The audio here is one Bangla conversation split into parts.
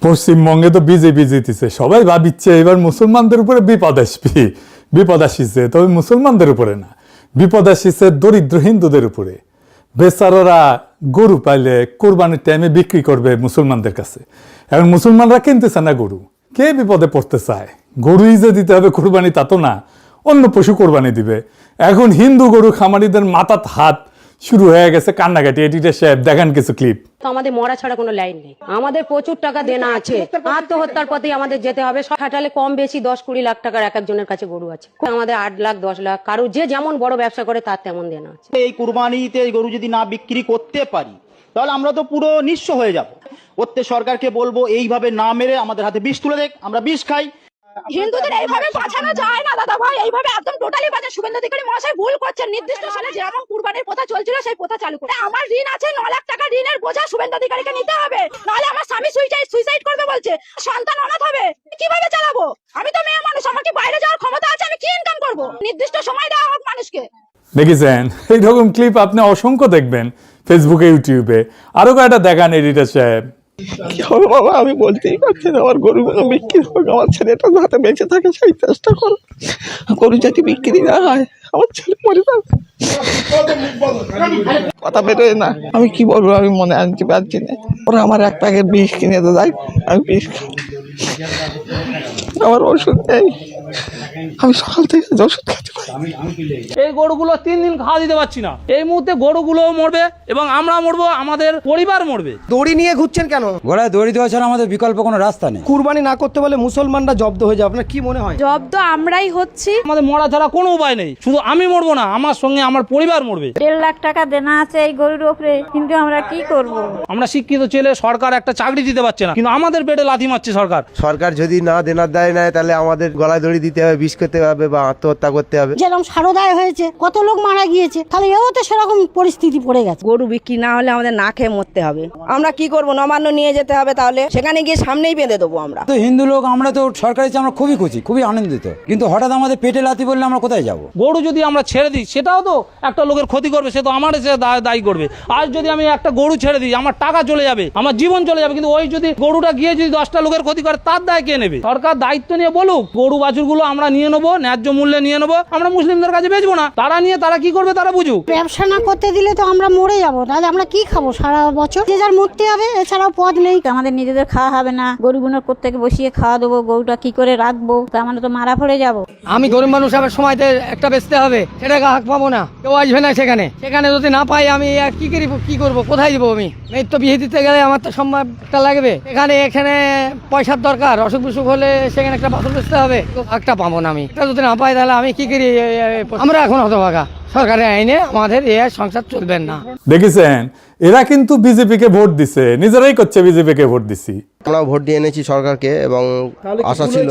পশ্চিমবঙ্গে তো বিজেপি জিতেছে, সবাই ভাবিচ্ছে এবার মুসলমানদের উপরে বিপদ আসিছে, তবে মুসলমানদের উপরে না, বিপদ আসিছে দরিদ্র হিন্দুদের উপরে। বেচারারা গরু পাইলে কোরবানির টাইমে বিক্রি করবে মুসলমানদের কাছে, এখন মুসলমানরা কিনতেছে না গরু, কে বিপদে পড়তে চায়? গরুই যে দিতে হবে কোরবানি তা তো না, অন্য পশু কোরবানি দিবে। এখন হিন্দু গরু খামারিদের মাথাত হাত শুরু হয়ে গেছে কান্নাকাটি। এডিটর সাহেব দেখান কিছু ক্লিপ। তো আমাদের মরা ছাড়া কোনো লাইন নেই, আমাদের প্রচুর টাকা দেনা আছে, আত্মহত্যার পথে আমাদের যেতে হবে। খাটালে কম বেশি 10-20 লাখ টাকার এক একজনের কাছে গরু আছে, আমাদের 8 লাখ 10 লাখ, কারো যে যেমন বড় ব্যবসা করে তার তেমন দেনা আছে। এই কুরবানিতে গরু যদি না বিক্রি করতে পারি তাহলে আমরা তো পুরো নিঃস্ব হয়ে যাব। প্রত্যেক সরকারকে বলবো এইভাবে না মেরে আমাদের হাতে বিষ তুলে দেখ, আমরা বিষ খাই। হিন্দুদের এইভাবে বাঁচানো যায় না দাদা ভাই, এইভাবে একদম টোটালি বাঁচা। শুভেন্দু অধিকারী মহাশয় ভুল করছেন, নির্দিষ্ট সালে যেমন কুরবানির প্রথা চলছিল সেই প্রথা চালু করে। আমার ঋণ আছে 9 লাখ টাকা, ঋণের বোঝা শুভেন্দু অধিকারীকে নিতে হবে, নাহলে আমার স্বামী সুইসাইড করবে বলছে, সন্তান অনাথ হবে, কিভাবে চালাবো? আমি তো মেয়ে মানুষ, আমার কি বাইরে যাওয়ার ক্ষমতা আছে? আমি কি ইনকাম করবো? নির্দিষ্ট সময় দেওয়া হোক মানুষকে। দেখেছেন এইরকম ক্লিপ আপনি অসংখ্য দেখবেন ফেসবুকে, ইউটিউবে। আরো কয়েকটা দেখান এডিটর সাহেব। বাবা আমি বলতেই পারছি না, আমার গরুগুলো বিক্রি হোক, আমার ছেলেটা যাতে বেঁচে থাকে সেই চেষ্টা করো। গরু যদি বিক্রি না হয় আমার ছেলে মরে যাবে, কথা বেরোয় না। আমি কি বলবো, আমি মনে আনতে পারছি না। ওরা আমার এক প্যাকেট বিষ কিনে দেয়, আমি বিষ খাই, আমার ওষুধ নেই, আমি সকাল থেকে ওষুধ খেতে পারি। এই গরুগুলো 3 দিন খাওয়া দিতে পারছি না, এই মুহূর্তে গরুগুলো মরবে এবং আমরা মরবো, আমাদের পরিবার মরবে। দড়ি নিয়ে ঘুরছেন কেন? ঘোড়ায় দড়ি দেওয়া ছাড়া আমাদের বিকল্প কোনো রাস্তা নেই। কুরবানি না করতে বলে মুসলমানরা জব্দ হয়ে যাবে, আপনার কি মনে হয়? জব্দ আমরাই হচ্ছি, আমাদের মরা ছাড়া কোনো উপায় নেই। শুধু আমি মরবো না, আমার সঙ্গে আমার পরিবার মরবে। 1.5 লাখ টাকা দেনা আছে এই গরুর উপরে, কিন্তু আমরা কি করব? আমরা শিক্ষিত ছেলে, সরকার একটা চাকরি দিতে পারছে না, কিন্তু আমাদের পেটে লাথি মারছে সরকার। সরকার যদি না দেনার দায় নেয় তাহলে আমাদের গলায় দড়ি দিতে হবে, বিষ খেতে হবে বা আত্মহত্যা করতে হবে। যেরকম সারদায় হয়েছে, কত লোক মারা গিয়েছে, তাহলে এও তো সেরকম পরিস্থিতি পড়ে গেছে। গরু বিক্রি না হলে আমাদের না খেয়ে মরতে হবে। আমরা কি করব? নবান্ন নিয়ে যেতে হবে, তাহলে সেখানে গিয়ে সামনেই বেঁধে দেবো আমরা। তো হিন্দু লোক আমরা তো সরকারি আমরা খুবই খুশি, খুবই আনন্দিত, কিন্তু হঠাৎ আমাদের পেটে লাথি বললে আমরা কোথায় যাব? গরু যদি আমরা ছেড়ে দিই সেটাও তো একটা লোকের ক্ষতি করবে, সে তো আমার এসে দায়ী করবে। আজ যদি আমি একটা গরু ছেড়ে দিই আমার টাকা চলে যাবে, আমার জীবন চলে যাবে, কিন্তু ওই যদি গরুটা গিয়ে যদি 10টা লোকের ক্ষতি করে তার দায় কে নেবে? সরকার দায়িত্ব নিয়ে বলুক, গরু বাছুরগুলো আমরা নিয়ে নেবো, ন্যায্য মূল্যে নিয়ে নেবো, আমরা মুসলিমদের কাছে বেচবো না, তারা নিয়ে তারা কি করবে তারা বুঝুক। ব্যবসা না করতে দিলে তো আমরা মরে যাবো, তাহলে আমরা কি খাবো সারা বছর? যে যার মরতে হবে, এছাড়াও পথ নেই। আমাদের নিজেদের খাওয়া হবে না, গরুগুলো কোত্থেকে বসিয়ে খাওয়া দেবো, গরুটা কি করে রাখবো? তা আমরা তো মারা পড়ে যাবো। আমি গরিব মানুষ, আমার সময়তে একটা বেচতে হবে, সেটাকে হাক পাবো না, কেউ আসবে না সেখানে। সেখানে যদি না পাই আমি আর কি করবো, কোথায় যাবো? আমি তো বিয়ে দিতে গেলে আমার তো সম্মান একটা লাগবে, এখানে পয়সার দরকার, অসুখ বিসুখ হলে সেখানে একটা বাথরুম বেচতে হবে, একটা পাবো না। আমি এটা যদি না পাই তাহলে আমি কি করি? আমরা এখন হতভাগা, সরকারের আইনে আমাদের এ সংসার চলবে না। দেখেছেন এরা কিন্তু বিজেপিকে ভোট দিছে, নিজেরাই করছে বিজেপিকে ভোট দিছি। আমরা ভোট দিয়ে এনেছি সরকারকে এবং আশা ছিল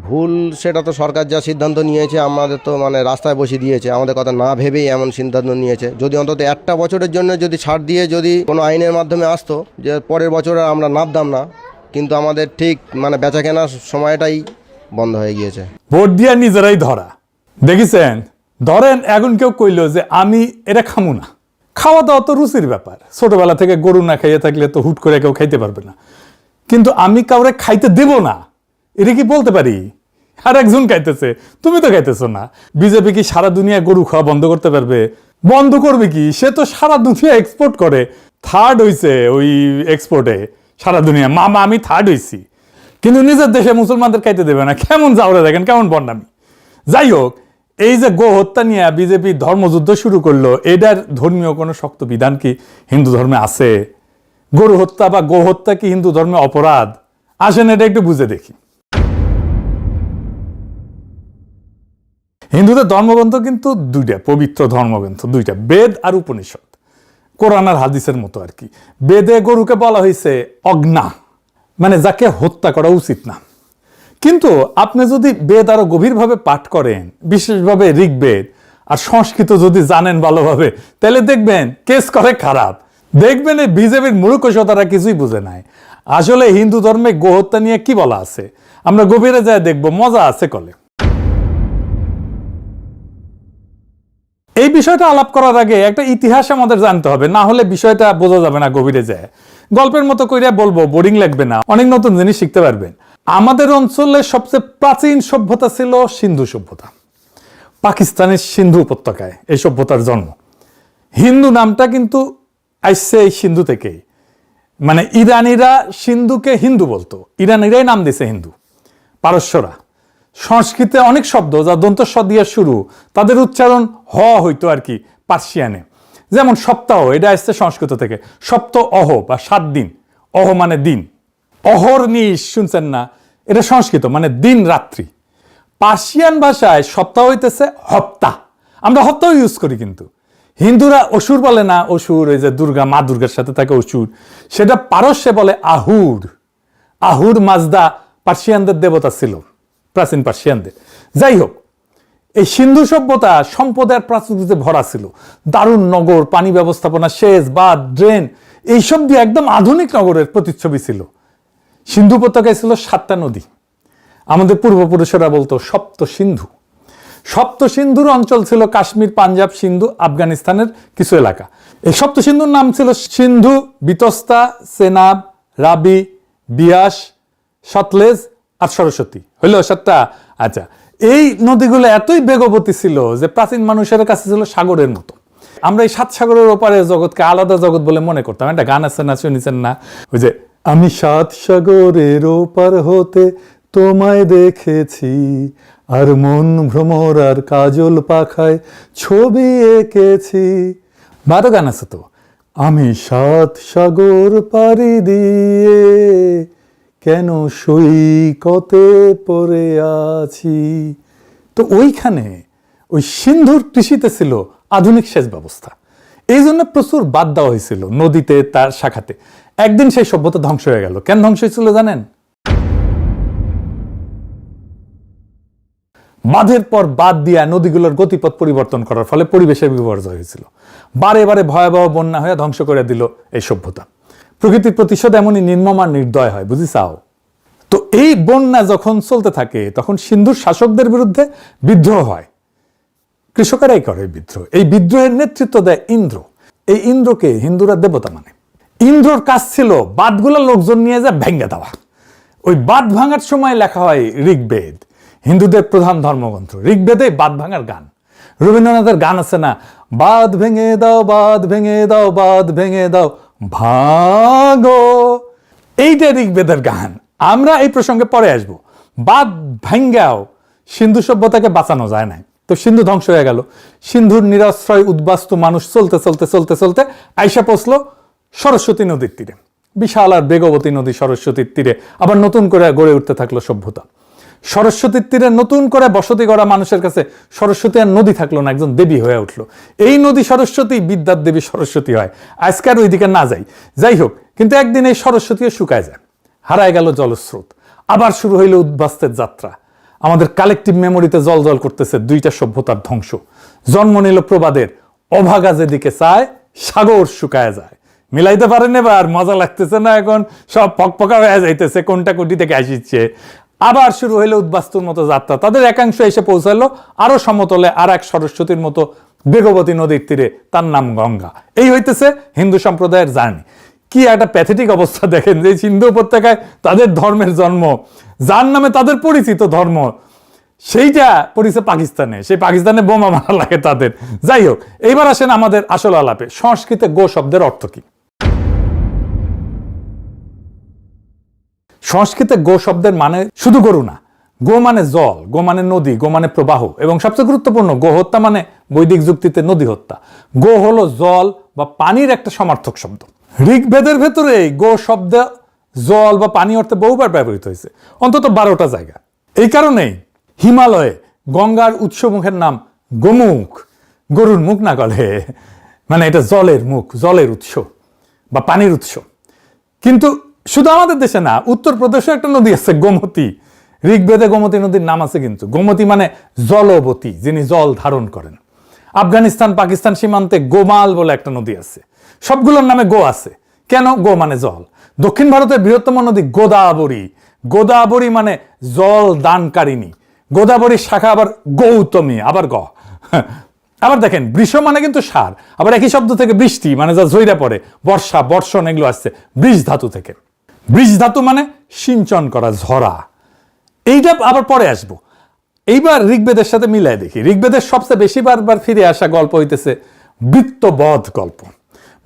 ভুল, সেটা তো সরকার যা সিদ্ধান্ত নিয়েছে আমাদের তো মানে রাস্তায় বসিয়ে দিয়েছে, আমাদের কথা না ভেবেই এমন সিদ্ধান্ত নিয়েছে। যদি অন্তত একটা বছরের জন্য যদি ছাড় দিয়ে যদি কোনো আইনের মাধ্যমে আসতো যে পরের বছর আমরা নামতাম না, কিন্তু আমাদের ঠিক মানে বেচা কেনার সময়টাই বন্ধ হয়ে গিয়েছে। ভোট দিয়া নিজেরাই ধরা। দেখেছেন, ধরেন এখন কেউ কইলো যে আমি এটা খামু না, খাওয়া দাওয়া তো রুচির ব্যাপার, ছোটবেলা থেকে গরু না খাইয়ে থাকলে তো হুট করে কেউ খাইতে পারবে না, কিন্তু আমি কাউরে খাইতে দেব না এটা কি বলতে পারি? আর একজন খাইতেছে, তুমি তো খাইতেছো না। বিজেপি কি সারা দুনিয়া গরু খাওয়া বন্ধ করতে পারবে? বন্ধ করবে কি? সে তো সারা দুনিয়া এক্সপোর্ট করে, থার্ড হইছে ওই এক্সপোর্টে সারা দুনিয়া। মামা আমি থার্ড হইছি, কিন্তু নিজের দেশে মুসলমানদের খাইতে দেবে না। কেমন যাওয়া দেখেন, কেমন বন্যামি। যাই হোক, এই যে গো হত্যা নিয়ে বিজেপি ধর্মযুদ্ধ শুরু করলো, এটার ধর্মীয় কোনো শক্ত বিধান কি হিন্দু ধর্মে আছে? গরু হত্যা বা গো হত্যা কি হিন্দু ধর্মে অপরাধ? আসেন এটা একটু বুঝে দেখি। হিন্দুদের ধর্মগ্রন্থ কিন্তু দুইটা, পবিত্র ধর্মগ্রন্থ দুইটা, বেদ আর উপনিষদ, কোরআন আর হাদিসের মতো আর কি। বেদে গরুকে বলা হয়েছে অজ্ঞা, মানে যাকে হত্যা করা উচিত না। কিন্তু আপনি যদি বেদ আরো গভীরভাবে পাঠ করেন, বিশেষভাবে ঋগ্বেদ আর সংস্কৃত যদি জানেন ভালোভাবে, তাহলে দেখবেন কেস করে খারাপ। দেখবেন এই বিজেপির মূর্খতা কিছুই বুঝে নাই। আসলে হিন্দু ধর্মে গোহত্যা নিয়ে কি বলা আছে আমরা গভীরে যায় দেখবো, মজা আছে কলে। এই বিষয়টা আলাপ করার আগে একটা ইতিহাস আমাদের জানতে হবে, না হলে বিষয়টা বোঝা যাবে না গভীরে যায়। গল্পের মতো কইরা বলবো, বোরিং লাগবে না, অনেক নতুন জিনিস শিখতে পারবেন। আমাদের অঞ্চলে সবচেয়ে প্রাচীন সভ্যতা ছিল সিন্ধু সভ্যতা। পাকিস্তানের সিন্ধু উপত্যকায় এই সভ্যতার জন্ম। হিন্দু নামটা কিন্তু আসছে এই সিন্ধু থেকেই, মানে ইরানিরা সিন্ধুকে হিন্দু বলতো, ইরানিরাই নাম দিছে হিন্দু। পারস্যরা, সংস্কৃতে অনেক শব্দ যা দন্তস্ব দিয়ে শুরু, তাদের উচ্চারণ হ হইতো আর কি পার্সিয়ানে। যেমন সপ্তাহ, এটা আসছে সংস্কৃত থেকে, সপ্ত অহ বা 7 দিন, অহ মানে দিন, অহর্নিশ শুনছেন না, এটা সংস্কৃত মানে দিন রাত্রি। পার্সিয়ান ভাষায় সপ্তাহ হইতেছে হপ্তা, আমরা হপ্তাহ ইউজ করি, কিন্তু হিন্দুরা অসুর বলে না, অসুর ওই যে দুর্গা, মা দুর্গার সাথে থাকে অসুর, সেটা পারস্যে বলে আহুর। আহুর মাজদা পার্সিয়ানদের দেবতা ছিল, প্রাচীন পার্সিয়ানদের। যাই হোক, এই সিন্ধু সভ্যতা সম্পদের প্রাচুর্যে ভরা ছিল। দারুণ নগর, পানি ব্যবস্থাপনা, সেচ, বাঁধ, ড্রেন, এইসব দিয়ে একদম আধুনিক নগরের প্রতিচ্ছবি ছিল। সিন্ধু উপত্যকায় ছিল 7টা নদী, আমাদের পূর্বপুরুষেরা বলতো সপ্ত সিন্ধু। সপ্ত সিন্ধুর অঞ্চল ছিল কাশ্মীর, পাঞ্জাব, সিন্ধু, আফগানিস্তানের কিছু এলাকা। এই সপ্ত সিন্ধুর নাম ছিল সিন্ধু, বিতস্তা, সেনাব, রাবি, বিয়াস, সতলেজ আর সরস্বতী। হইল 7টা। আচ্ছা, এই নদীগুলো এতই বেগবতী ছিল যে প্রাচীন মানুষের কাছে ছিল সাগরের মতো। আমরা এই 7 সাগরের ওপারে জগৎকে আলাদা জগৎ বলে মনে করতাম। একটা গান আছে না, শুনেছেন না, ওই যে আমি 7 সাগরের ওপার হতে তোমায় দেখেছি, আর মন ভ্রমর আর কাজল পাখায় ছবি এঁকেছি। বারো গান আছে তো, আমি 7 সাগর পাড়ি দিয়ে কেন সৈকতে পড়ে আছি। তো ওইখানে ওই সিন্ধুর কৃষিতে ছিল আধুনিক সেচ ব্যবস্থা, এই জন্য প্রচুর বাদ দেওয়া হয়েছিল নদীতে, তার শাখাতে। একদিন সেই সভ্যতা ধ্বংস হয়ে গেল। কেন ধ্বংস হয়েছিল জানেন? বাঁধের পর বাদ দিয়া নদীগুলোর গতিপথ পরিবর্তন করার ফলে পরিবেশের বিপর্যয় হয়েছিল। বারে বারে ভয়াবহ বন্যা হয়ে ধ্বংস করে দিল এই সভ্যতা। প্রকৃতির প্রতিশোধ এমনই নির্মম আর নির্দয় হয়, বুঝিসাও? তো এই বন্যা যখন চলতে থাকে তখন সিন্ধুর শাসকদের বিরুদ্ধে বিদ্রোহ হয়। কৃষকেরাই করে বিদ্রোহ। এই বিদ্রোহের নেতৃত্ব দেয় ইন্দ্র। এই ইন্দ্রকে হিন্দুরা দেবতা মানে। ইন্দ্রর কাজ ছিল বাঁধগুলোর লোকজন নিয়ে যা ভেঙে দেওয়া। ওই বাঁধ ভাঙার সময় লেখা হয় ঋগ্বেদ, হিন্দুদের প্রধান ধর্মগ্রন্থ। ঋগ্বেদে বাঁধ ভাঙার গান। রবীন্দ্রনাথের গান আছে না, বাঁধ ভেঙে দাও, বাঁধ ভেঙে দাও, বাঁধ ভেঙে দাও, ভাগো। এইটা ঋগ্বেদের গান। আমরা এই প্রসঙ্গে পরে আসব। বাঁধ ভাঙ্গাও সিন্ধু সভ্যতাকে বাঁচানো যায় না, তো সিন্ধু ধ্বংস হয়ে গেল। সিন্ধুর নিরাশ্রয় উদ্বাস্তু মানুষ চলতে চলতে চলতে চলতে আইসা পৌঁছলো সরস্বতী নদীর তীরে। বিশাল আর বেগবতী নদী সরস্বতীর তীরে আবার নতুন করে গড়ে উঠতে থাকলো সভ্যতা। সরস্বতীর তীরে নতুন করে বসতি গড়া মানুষের কাছে সরস্বতী আর নদী থাকলো না, একজন দেবী হয়ে উঠলো। এই নদী সরস্বতী, বিদ্যার দেবী সরস্বতী হয়। আজকার ওইদিকে না যাই, যাই হোক, কিন্তু একদিন এই সরস্বতীও শুকায় যায়, হারায় গেল জলস্রোত। আবার শুরু হইল উদ্বাস্তের যাত্রা। আমাদের কালেকটিভ মেমোরিতে জল জল করতেছে 2টা সভ্যতার ধ্বংস। জন্ম নিল প্রবাদের, অভাগা যেদিকে চায় সাগর শুকায় যায়। মিলাইতে পারেন এবার? মজা লাগতেছে না? এখন সব ফকফকা হয়ে যাইতেছে, কোনটা কোটি থেকে আসিচ্ছে। আবার শুরু হইলো উদ্বাস্তুর মতো যাত্রা। তাদের একাংশ এসে পৌঁছালো আরো সমতলে আর এক সরস্বতীর মতো বেগবতী নদীর তীরে, তার নাম গঙ্গা। এই হইতেছে হিন্দু সম্প্রদায়ের জার্নি। কি একটা প্যাথেটিক অবস্থা দেখেন, যে সিন্ধু উপত্যকায় তাদের ধর্মের জন্ম, যার নামে তাদের পরিচিত ধর্ম, সেইটা পড়েছে পাকিস্তানে। সেই পাকিস্তানে বোমা মারা লাগে তাদের। যাই হোক, এইবার আসেন আমাদের আসল আলাপে। সংস্কৃতে গো শব্দের অর্থ কি? সংস্কৃতে গো শব্দের মানে শুধু গরু না। গো মানে জল, গো মানে নদী, গো মানে প্রবাহ, এবং সবচেয়ে গুরুত্বপূর্ণ গো হত্যা মানে বৈদিক যুক্তিতে নদী হত্যা। গো হলো জল বা পানির একটা সমার্থক শব্দ। ঋগ্বেদের ভেতরে গো শব্দ জল বা পানি অর্থে বহুবার ব্যবহৃত হয়েছে, অন্তত 12টা জায়গা। এই কারণেই হিমালয়ে গঙ্গার উৎসমুখের নাম গোমুখ। গরুর মুখ না গলে, মানে এটা জলের মুখ, জলের উৎস বা পানির উৎস। কিন্তু শুধু আমাদের দেশে না, উত্তরপ্রদেশে একটা নদী আছে গোমতী। ঋগ্বেদে গোমতী নদীর নাম আছে, কিন্তু গোমতী মানে জলবতী, যিনি জল ধারণ করেন। আফগানিস্তান পাকিস্তান সীমান্তে গোমাল বলে একটা নদী আছে। সবগুলোর নামে গো আছে। কেন? গো মানে জল। দক্ষিণ ভারতের বৃহত্তম নদী গোদাবরী। গোদাবরী মানে জল দানকারিণী। গোদাবরীর শাখা আবার গৌতমী, আবার গ। আবার দেখেন বৃষ মানে কিন্তু সার, আবার একই শব্দ থেকে বৃষ্টি মানে যা ঝইরা পড়ে, বর্ষা, বর্ষণ এগুলো আসছে বৃষ ধাতু থেকে। বৃষ ধাতু মানে সিঞ্চন করা, ঝরা। এইটা আবার পরে আসবো। এইবার ঋগ্বেদের সাথে মিলাই দেখি। ঋগ্বেদের সবচেয়ে বেশি বারবার ফিরে আসা গল্প হইতেছে বৃত্তবধ গল্প।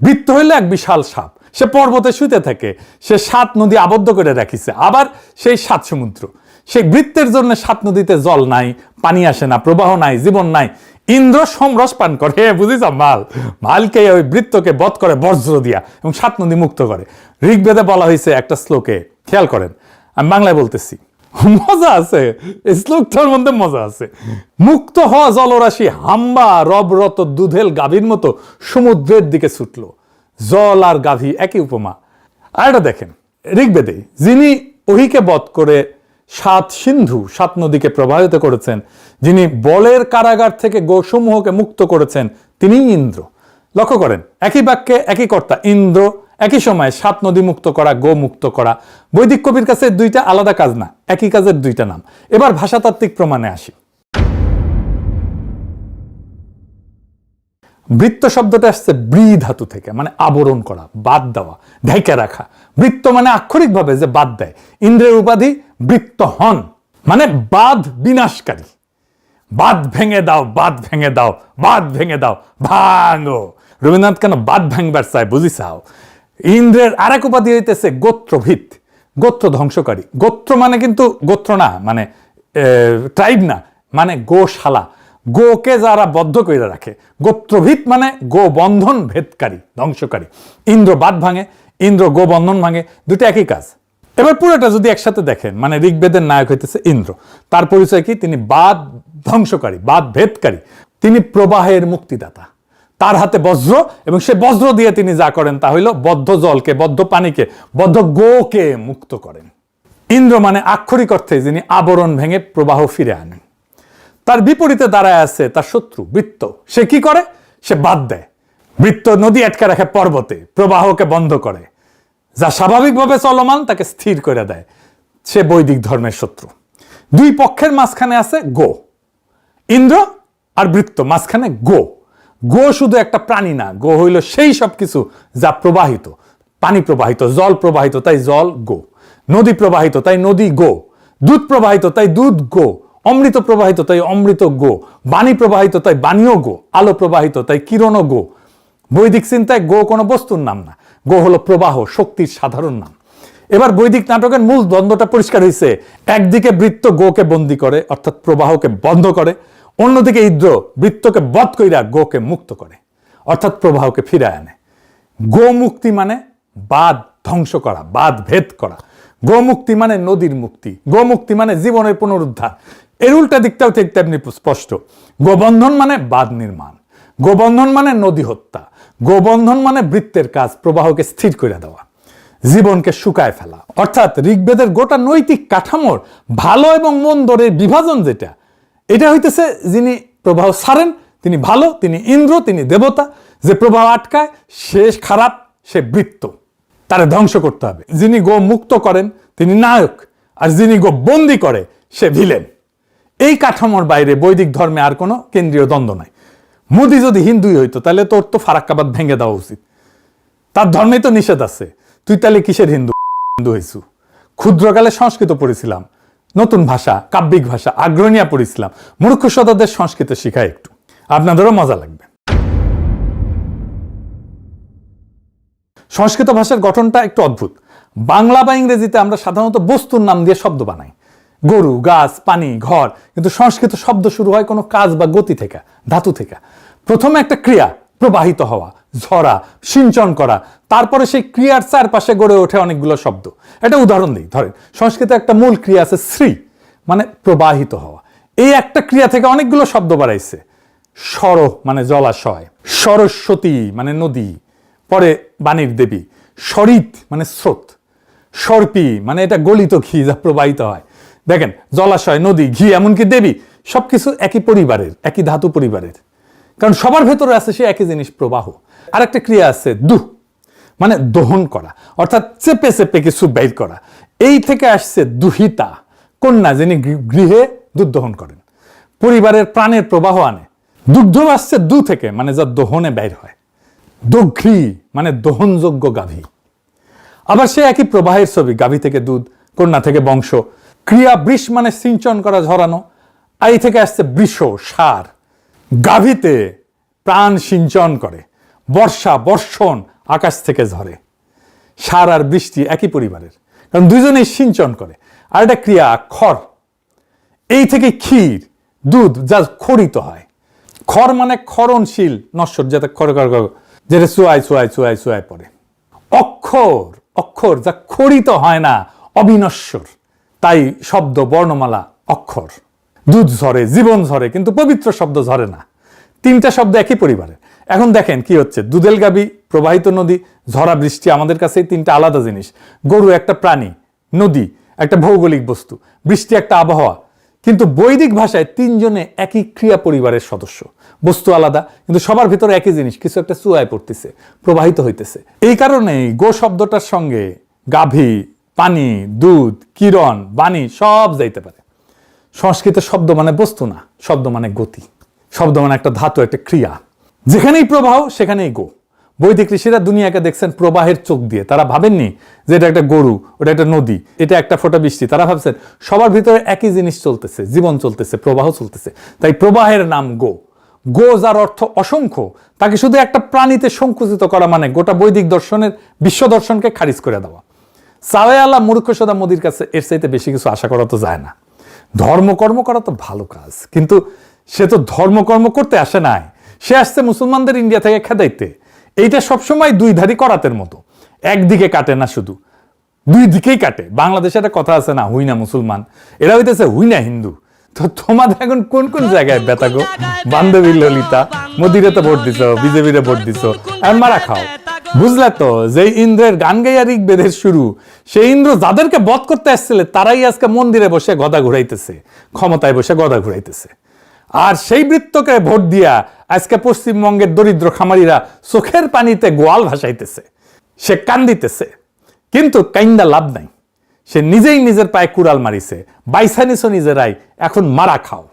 বৃত্ত হইলে এক বিশাল সাপ, সে পর্বতে শুতে থাকে, সে 7 নদী আবদ্ধ করে রাখিছে, আবার সেই 7 সমুদ্র। সেই বৃত্তের জন্য 7 নদীতে জল নাই, পানি আসে না, প্রবাহ নাই, জীবন নাই। ইন্দ্র সমরস পান করে, বুঝিস মালকে ওই বৃত্তকে বধ করে বজ্র দিয়া এবং 7 নদী মুক্ত করে। ঋগ্বেদে বলা হয়েছে একটা শ্লোকে, খেয়াল করেন, আমি বাংলায় বলতেছি, মজা আছে এই শ্লোকটার মধ্যে, মজা আছে। মুক্ত হওয়া জলরাশি হাম্বা রবরত দুধেল গাভীর মতো সমুদ্রের দিকে ছুটল। জল আর গাভী একই উপমা। আর এটা দেখেন ঋগ্বেদে, যিনি ওহিকে বধ করে 7 সিন্ধু 7 নদীকে প্রবাহিত করেছেন, যিনি বলের কারাগার থেকে গোসমূহকে মুক্ত করেছেন, তিনি ইন্দ্র। লক্ষ্য করেন একই বাক্যে একই কর্তা, ইন্দ্র, একই সময় 7 নদী মুক্ত করা, গো মুক্ত করা। বৈদিক কবির কাছে 2টা আলাদা কাজ না, একই কাজের 2টা নাম। এবার ভাষাতাত্ত্বিক প্রমাণে আসি। বৃত্ত শব্দটা আসছে ব্রি ধাতু থেকে, মানে আবরণ করা, বাদ দেওয়া, ঢেকে রাখা। বৃত্ত মানে আক্ষরিকভাবে যে বাদ দেয়। ইন্দ্রের উপাধি বৃত্ত হন, মানে বাদ বিনাশকারী। বাদ ভেঙে দাও, বাদ ভেঙে দাও, বাদ ভেঙে দাও, ভাঙো। রবীন্দ্রনাথ কেন বাদ ভাঙবার চায় বুঝিছাও। ইন্দ্রের আরেক উপাধি হইতেছে গোত্রভিত, গোত্র ধ্বংসকারী। গোত্র মানে কিন্তু গোত্র না, মানে ট্রাইব না, মানে গোশালা, গোকে যারা বদ্ধ করে রাখে। গোত্রভিত মানে গো বন্ধন ভেদকারী, ধ্বংসকারী। ইন্দ্র বাদ ভাঙে, ইন্দ্র গো বন্ধন ভাঙে, 2টা একই কাজ। এবার পুরোটা যদি একসাথে দেখেন, মানে ঋগ্বেদের নায়ক হইতেছে ইন্দ্র। তার পরিচয় কি? তিনি বাদ ধ্বংসকারী, বাদ ভেদকারী। তিনি প্রবাহের মুক্তিদাতা। তার হাতে বজ্র, এবং সে বজ্র দিয়ে তিনি যা করেন তা হইল বদ্ধ জলকে, বদ্ধ পানিকে, বদ্ধ গোকে মুক্ত করেন। ইন্দ্র মানে আক্ষরিক অর্থে যিনি আবরণ ভেঙে প্রবাহ ফিরে আনেন। তার বিপরীতে দাঁড়ায় আছে তার শত্রু বৃত্ত। সে কি করে? সে বাদ দেয়। বৃত্ত নদী আটকে রাখে পর্বতে, প্রবাহকে বন্ধ করে। যা স্বাভাবিকভাবে চলমান তাকে স্থির করে দেয়। সে বৈদিক ধর্মের শত্রু। 2 পক্ষের মাঝখানে আছে গো। ইন্দ্র আর বৃত্ত, মাঝখানে গো। গো শুধু একটা প্রাণী না, গো হইল সেই সব কিছু যা প্রবাহিত। পানি প্রবাহিত, জল প্রবাহিত, তাই জল গো। নদী প্রবাহিত, তাই নদী গো। দুধ প্রবাহিত, তাই দুধ গো। অমৃত প্রবাহিত, তাই অমৃত গো। বাণী প্রবাহিত, তাই বাণীও গো। আলো প্রবাহিত, তাই কিরণও গো। বৈদিক চিন্তায় গো কোনো বস্তুর নাম না, গো হলো প্রবাহ, শক্তির সাধারণ নাম। এবার বৈদিক নাটকের মূল দ্বন্দ্বটা পরিষ্কার হয়েছে। একদিকে বৃত্ত গোকে বন্দী করে, অর্থাৎ প্রবাহকে বন্ধ করে। অন্যদিকে ইন্দ্র বৃত্তকে বধ কইরা গোকে মুক্ত করে, অর্থাৎ প্রবাহকে ফিরায় আনে। গো মুক্তি মানে বাদ ধ্বংস করা, বাদ ভেদ করা। গো মুক্তি মানে নদীর মুক্তি। গো মুক্তি মানে জীবনের পুনরুদ্ধার। এর উল্টা দিকটাও ঠিক তেমনি স্পষ্ট। গোবন্ধন মানে বাদ নির্মাণ। গোবন্ধন মানে নদী হত্যা। গোবন্ধন মানে বৃত্তের কাজ, প্রবাহকে স্থির করে দেওয়া, জীবনকে শুকায় ফেলা। অর্থাৎ ঋগ্বেদের গোটা নৈতিক কাঠামোর ভালো এবং মন্দর এই বিভাজন যেটা, এটা হইতেছে যিনি প্রবাহ ছাড়েন তিনি ভালো, তিনি ইন্দ্র, তিনি দেবতা। যে প্রবাহ আটকায় সে খারাপ, সে বৃত্ত, তারে ধ্বংস করতে হবে। যিনি গো মুক্ত করেন তিনি নায়ক, আর যিনি গো বন্দি করে সে ভিলেন। এই কাঠামোর বাইরে বৈদিক ধর্মে আর কোনো কেন্দ্রীয় দ্বন্দ্ব নাই। মোদি যদি হিন্দুই হইতো তাহলে তোর তো ফারাক্কাবাদ ভেঙে দেওয়া উচিত। তার ধর্মে তো নিষেধ আছে। তুই তাহলে কিসের হিন্দু হইছু? ক্ষুদ্রকালে সংস্কৃত পড়েছিলাম, নতুন ভাষা, কাব্যিক ভাষা, আগ্রহণীয়া পড়েছিলাম। মূর্খ সদাদের সংস্কৃত শিখায় একটু, আপনাদেরও মজা লাগবে। সংস্কৃত ভাষার গঠনটা একটু অদ্ভুত। বাংলা বা ইংরেজিতে আমরা সাধারণত বস্তুর নাম দিয়ে শব্দ বানাই, গরু, গাছ, পানি, ঘর। কিন্তু সংস্কৃত শব্দ শুরু হয় কোনো কাজ বা গতি থেকে, ধাতু থেকে। প্রথমে একটা ক্রিয়া, প্রবাহিত হওয়া, ঝরা, সিঞ্চন করা। তারপরে সেই ক্রিয়ার চারপাশে গড়ে ওঠে অনেকগুলো শব্দ। একটা উদাহরণ দিই, ধরেন সংস্কৃতে একটা মূল ক্রিয়া আছে শ্রী, মানে প্রবাহিত হওয়া। এই একটা ক্রিয়া থেকে অনেকগুলো শব্দ বাড়াইছে। সর মানে জলাশয়, সরস্বতী মানে নদী, পরে বাণীর দেবী। সরিত মানে স্রোত, সর্পী মানে এটা গলিত ঘি যা প্রবাহিত হয়। দেখেন জলাশয়, নদী, ঘি, এমনকি দেবী, সবকিছু একই পরিবারের, একই ধাতু পরিবারের। কারণ সবার ভেতরে আছে সে একই জিনিস, প্রবাহ। আর একটা ক্রিয়া আছে দুহ, মানে দহন করা, অর্থাৎ চেপে চেপে কিছু বের করা। এই থেকে আসছে দুহিতা, কন্যা যিনি গৃহে দুধ দহন করেন, পরিবারের প্রাণের প্রবাহ আনে। দুগ্ধ আসছে দু থেকে, মানে যা দহনে বের হয়। দঘ্রি মানে দহনযোগ্য গাভী। আবার সে একই প্রবাহের ছবি, গাভী থেকে দুধ, কন্যা থেকে বংশ। ক্রিয়া বৃষ মানে সিঞ্চন করা, ঝরানো। আই থেকে আসছে বৃষ, সার। গাভীতে প্রাণ সিঞ্চন করে, বর্ষা বর্ষণ আকাশ থেকে ঝরে। সার আর বৃষ্টি একই পরিবারের, কারণ দুইজনেই সিঞ্চন করে। আর একটা ক্রিয়া খড়, এই থেকে ক্ষীর, দুধ যা খরিত হয়। খড় মানে ক্ষরণশীল, নশ্বর, যাতে খড় যেটা চুয়ায় চুয়ায় চুয়ায় চুয়ায় পড়ে। অক্ষর, অক্ষর যা খরিত হয় না, অবিনশ্বর, তাই শব্দ বর্ণমালা অক্ষর। দুধ ঝরে, জীবন ঝরে, কিন্তু পবিত্র শব্দ ঝরে না। তিনটা শব্দ একই পরিবারের। এখন দেখেন কি হচ্ছে, দুধেল গাভী, প্রবাহিত নদী, ঝরা বৃষ্টি আমাদের কাছে তিনটা আলাদা জিনিস। গরু একটা প্রাণী, নদী একটা ভৌগোলিক বস্তু, বৃষ্টি একটা আবহাওয়া। কিন্তু বৈদিক ভাষায় তিনজনে একই ক্রিয়া পরিবারের সদস্য, বস্তু আলাদা কিন্তু সবার ভিতরে একই জিনিস, কিছু একটা চুয়ায় পড়তেছে, প্রবাহিত হইতেছে। এই কারণেই গো শব্দটার সঙ্গে গাভী, পানি, দুধ, কিরণ, বাণী সব যাইতে পারে। সংস্কৃত শব্দ মানে বস্তু না, শব্দ মানে গতি, শব্দ মানে একটা ধাতু, একটা ক্রিয়া। যেখানেই প্রবাহ সেখানেই গো। বৈদিক ঋষিরা দুনিয়াকে দেখছেন প্রবাহের চোখ দিয়ে। তারা ভাবেননি যে এটা একটা গরু, ওটা একটা নদী, এটা একটা ফোঁটা বৃষ্টি। তারা ভাবছেন সবার ভিতরে একই জিনিস চলতেছে, জীবন চলতেছে, প্রবাহ চলতেছে। তাই প্রবাহের নাম গো। গো যার অর্থ অসংখ্য, তাকে শুধু একটা প্রাণীতে সংকুচিত করা মানে গোটা বৈদিক দর্শনের, বিশ্ব দর্শনকে খারিজ করে দেওয়া। সাওয়ে আলা মূর্খ সদা মোদির কাছে এর চাইতে বেশি কিছু আশা করা তো যায় না। ধর্মকর্ম করা তো ভালো কাজ, কিন্তু সে তো ধর্মকর্ম করতে আসে নাই, সে আসছে মুসলমানদের ইন্ডিয়া থেকে খেদাইতে। এইটা সবসময় দুই ধারি করাতের মতো, একদিকে কাটে না, শুধু দুই দিকেই কাটে। বাংলাদেশে একটা কথা আছে না, হুই না মুসলমান, এরা হইতেছে হুই না হিন্দু। তো তোমাদের এখন কোন কোন জায়গায় ব্যথা গো? বান্ধবী ললিতা, মোদিরে তো ভোট দিছ, বিজেপিরে ভোট দিছ, আর মারা খাও। বুঝলে তো, যে ইন্দ্রের গান গাইয়া ঋগ্বেদের শুরু, সেই ইন্দ্র যাদেরকে বধ করতে আসছিল তারাই আজকে মন্দিরে বসে গদা ঘুরাইতেছে, ক্ষমতায় বসে গদা ঘুরাইতেছে। আর সেই বৃত্তকে ভোট দিয়া আজকে পশ্চিমবঙ্গের দরিদ্র খামারিরা চোখের পানিতে গোয়াল ভাসাইতেছে। সে কান্দিতেছে, কিন্তু কাইন্দা লাভ নাই। সে নিজেই নিজের পায়ে কুড়াল মারিছে, বাইসা নিছো নিজেরাই, এখন মারা খাও।